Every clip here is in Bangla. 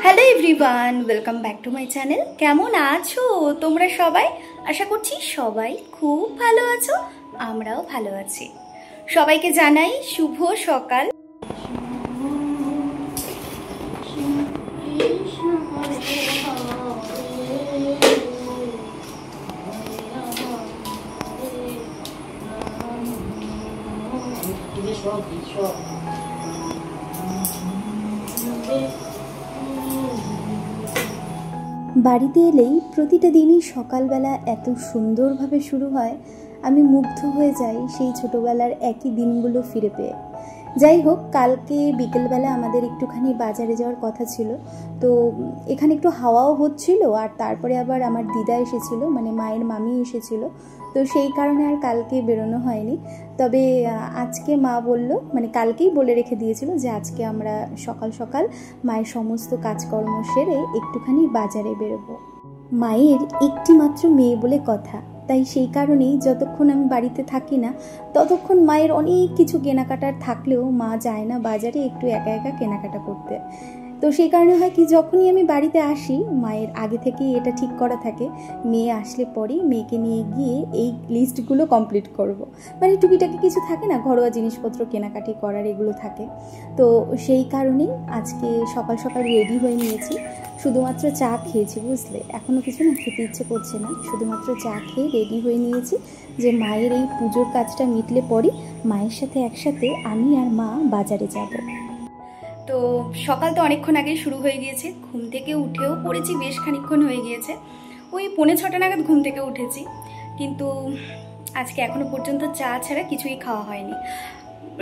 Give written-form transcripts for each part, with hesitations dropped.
Hello everyone, welcome back to my channel. কেমন আছো তোমরা সবাই? আশা করছি সবাই খুব ভালো আছো, আমরাও ভালো আছি। সবাইকে জানাই শুভ সকাল। বাড়িতে এলেই প্রতিটা দিনই সকালবেলা এত সুন্দরভাবে শুরু হয়, আমি মুগ্ধ হয়ে যাই সেই ছোটোবেলার একই দিনগুলো ফিরে পেয়ে। যাই হোক, কালকে বিকেলবেলা আমাদের একটুখানি বাজারে যাওয়ার কথা ছিল, তো এখানে একটু হাওয়াও হচ্ছিল, আর তারপরে আবার আমার দিদা এসেছিল, মানে মায়ের মামি এসেছিল, তো সেই কারণে আর কালকে বেরোনো হয়নি। তবে আজকে মা বলল, মানে কালকেই বলে রেখে দিয়েছিল যে আজকে আমরা সকাল সকাল মায়ের সমস্ত কাজকর্ম সেরে একটুখানি বাজারে বেরোবো। মায়ের একটি মাত্র মেয়ে বলে কথা, তাই সেই কারণেই যতক্ষণ আমি বাড়িতে থাকি না ততক্ষণ মায়ের অনেক কিছু কেনাকাটার থাকলেও মা যায় না বাজারে একটু একা একা কেনাকাটা করতে। তো সেই কারণে হয় কি, যখনই আমি বাড়িতে আসি মায়ের আগে থেকেই এটা ঠিক করা থাকে, মেয়ে আসলে পরেই মেয়েকে নিয়ে গিয়ে এই লিস্টগুলো কমপ্লিট করব। মানে টুকিটাকি কিছু থাকে না, ঘরোয়া জিনিসপত্র কেনাকাটি করার, এগুলো থাকে। তো সেই কারণেই আজকে সকাল সকাল রেডি হয়ে নিয়েছি। শুধুমাত্র চা খেয়েছি, বুঝলে, এখনও কিছু না খেতে ইচ্ছে করছে না, শুধুমাত্র চা খেয়ে রেডি হয়ে নিয়েছি যে মায়ের এই পুজোর কাজটা মিটলে পরই মায়ের সাথে একসাথে আমি আর মা বাজারে যাব। তো সকাল তো অনেকক্ষণ আগেই শুরু হয়ে গিয়েছে, ঘুম থেকে উঠেও পড়েছি, বেশ খানিকক্ষণ হয়ে গিয়েছে, ওই 5:45 নাগাদ ঘুম থেকে উঠেছি। কিন্তু আজকে এখনও পর্যন্ত চা ছাড়া কিছুই খাওয়া হয়নি।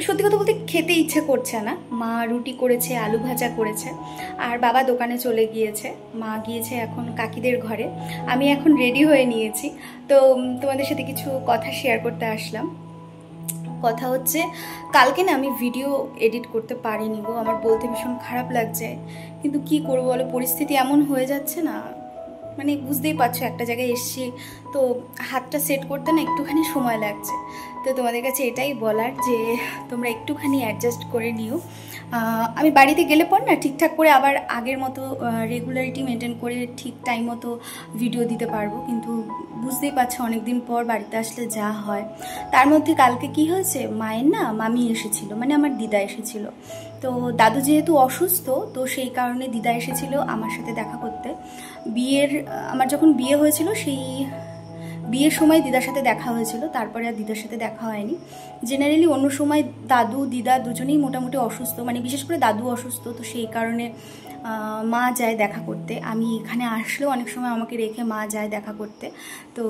সত্যি কথা বলতে খেতে ইচ্ছে করছে না। মা রুটি করেছে, আলু ভাজা করেছে, আর বাবা দোকানে চলে গিয়েছে, মা গিয়েছে এখন কাকিদের ঘরে। আমি এখন রেডি হয়ে নিয়েছি, তো তোমাদের সাথে কিছু কথা শেয়ার করতে আসলাম। কথা হচ্ছে, কালকে না আমি ভিডিও এডিট করতে পারিনি গো, আমার বলতে ভীষণ খারাপ লাগছে, কিন্তু কি করবো বলো, পরিস্থিতি এমন হয়ে যাচ্ছে না, মানে বুঝতেই পারছো একটা জায়গায় এসছি, তো হাতটা সেট করতে না একটুখানি সময় লাগছে। তো তোমাদের কাছে এটাই বলার যে তোমরা একটুখানি অ্যাডজাস্ট করে নিও। আমি বাড়িতে গেলে পর না ঠিকঠাক করে আবার আগের মতো রেগুলারিটি মেনটেন করে ঠিক টাইম মতো ভিডিও দিতে পারবো, কিন্তু বুঝতেই পারছো অনেকদিন পর বাড়িতে আসলে যা হয়। তার মধ্যে কালকে কি হয়েছে, মায়ের না মামি এসেছিল, মানে আমার দিদা এসেছিল। তো দাদু যেহেতু অসুস্থ, তো সেই কারণে দিদা এসেছিল আমার সাথে দেখা করতে। আমার যখন বিয়ে হয়েছিল সেই বিয়ের সময় দিদার সাথে দেখা হয়েছিল, তারপরে আর দিদার সাথে দেখা হয়নি। জেনারেলি অন্য সময় দাদু দিদা দুজনেই মোটামুটি অসুস্থ, মানে বিশেষ করে দাদু অসুস্থ, তো সেই কারণে মা যায় দেখা করতে। আমি এখানে আসলেও অনেক সময় আমাকে রেখে মা যায় দেখা করতে, তো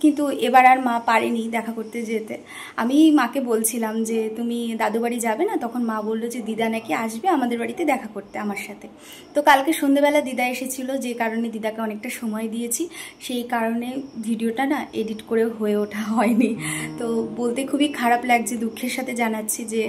কিন্তু এবার আর মা পারেনি দেখা করতে যেতে। আমি মাকে বলছিলাম যে তুমি দাদু বাড়ি যাবে না, তখন মা বললো যে দিদা নাকি আসবে আমাদের বাড়িতে দেখা করতে আমার সাথে। তো কালকে সন্ধ্যেবেলা দিদা এসেছিল, যে কারণে দিদাকে অনেকটা সময় দিয়েছি, সেই কারণে ভিডিওটা না এডিট করে হয়ে ওঠা হয়নি। তো বলতে খুবই খারাপ লাগছে, দুঃখের সাথে জানাচ্ছি যে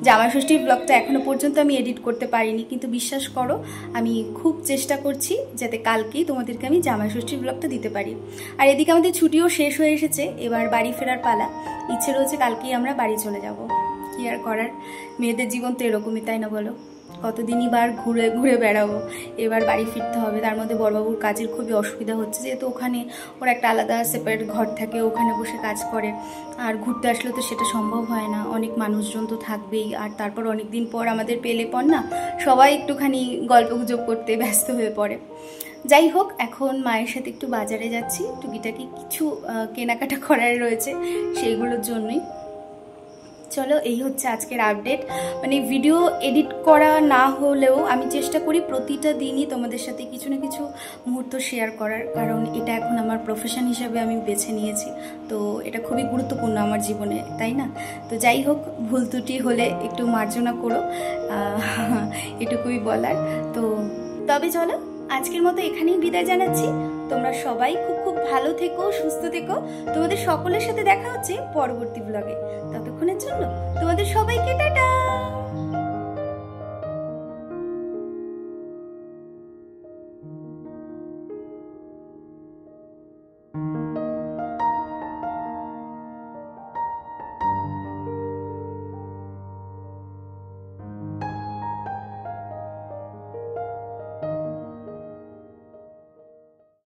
জামাই ষষ্ঠীর ব্লগটা এখনও পর্যন্ত আমি এডিট করতে পারিনি, কিন্তু বিশ্বাস করো আমি খুব চেষ্টা করছি যাতে কালকেই তোমাদেরকে আমি জামাই ষষ্ঠীর ব্লগটা দিতে পারি। আর এদিকে আমাদের ছুটিও শেষ হয়ে এসেছে, এবার বাড়ি ফেরার পালা। ইচ্ছে রয়েছে কালকেই আমরা বাড়ি চলে যাব। কি আর করার, মেয়েদের জীবন তো এরকমই, তাই না বলো? কতদিনই বার ঘুরে ঘুরে বেড়াবো, এবার বাড়ি ফিরতে হবে। তার মধ্যে বড়বাবুর কাজের খুবই অসুবিধা হচ্ছে, যেহেতু ওখানে ওর একটা আলাদা সেপারেট ঘর থাকে, ওখানে বসে কাজ করে, আর ঘুরতে আসলে তো সেটা সম্ভব হয় না, অনেক মানুষজন তো থাকবেই। আর তারপর অনেক দিন পর আমাদের পেলে পর না সবাই একটুখানি গল্পগুজব করতে ব্যস্ত হয়ে পড়ে। যাই হোক, এখন মায়ের সাথে একটু বাজারে যাচ্ছি, টুকিটাকি কিছু কেনাকাটা করার রয়েছে, সেইগুলোর জন্যই। চলো, এই হচ্ছে আজকের আপডেট। মানে ভিডিও এডিট করা না হলেও আমি চেষ্টা করি প্রতিটা দিনই তোমাদের সাথে কিছু না কিছু মুহূর্ত শেয়ার করার, কারণ এটা এখন আমার প্রফেশন হিসাবে আমি বেছে নিয়েছি, তো এটা খুবই গুরুত্বপূর্ণ আমার জীবনে, তাই না? তো যাই হোক, ভুল ত্রুটি হলে একটু মার্জনা করো, এটুকুই বলার। তো তবে চলো, আজকের মতো এখানেই বিদায় জানাচ্ছি। তোমরা সবাই খুব খুব ভালো থেকো, সুস্থ থেকো। তোমাদের সকলের সাথে দেখা হচ্ছে পরবর্তী ব্লগে। ততক্ষণের জন্য তোমাদের সবাইকে টাটা।